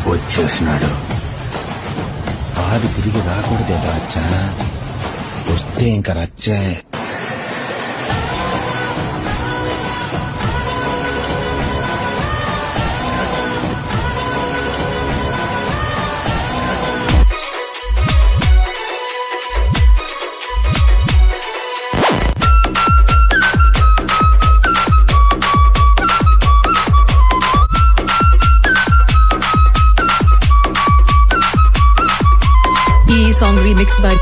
వచ్చేసినాడు. ఆది తిరిగి రాకూడదే రచ్చా, వస్తే ఇంక రచ్చే. Song remixed by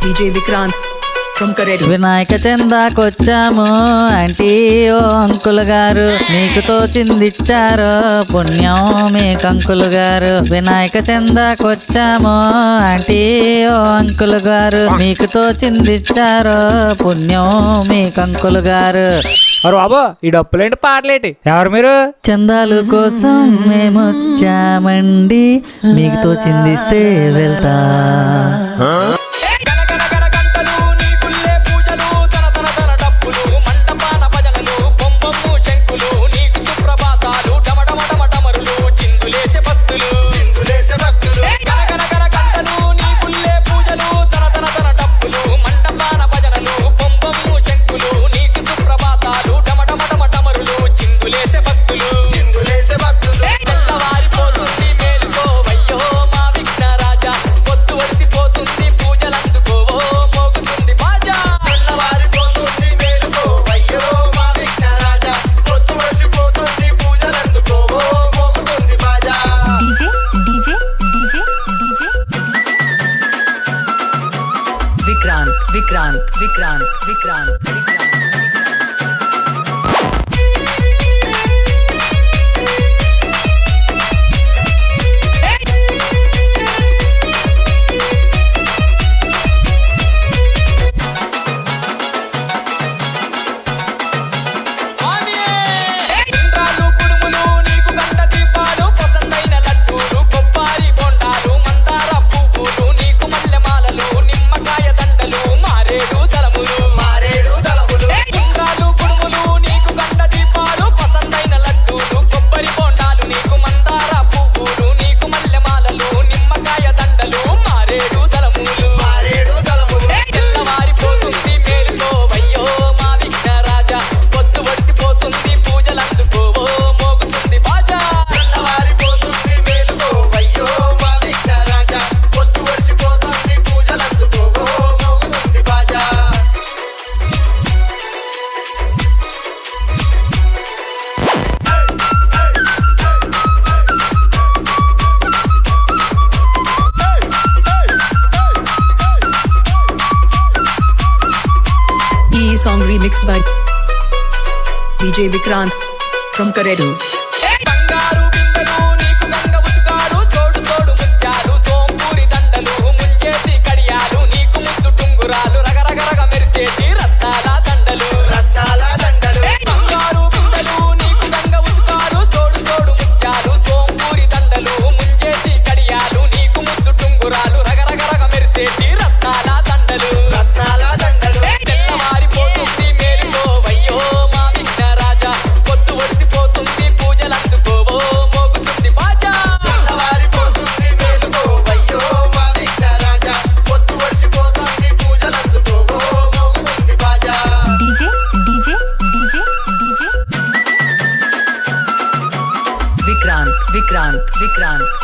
DJ Vikrant from Karedu. Vinayaka చందాకొచ్చాము ఆంటీ ఓ అంకుల్ గారు, మీకు తోచిందిచ్చారు పుణ్యం మీకు అంకుల్ గారు. వినాయక చందాకొచ్చాము ఆంటీ ఓ అంకుల్ గారు, మీకు తోచిందిచ్చారు పుణ్యం మీకు అంకుల్ గారు. అరే బాబా, ఈ డప్పులేంటి పాటలేంటి? ఎవరు మీరు? చందాలు కోసం మేమొచ్చామండి, మీకు తోచిందిస్తే వెళ్తా. Vikrant. Song remixed by DJ Vikrant from Karedu.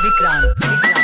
Vikrant.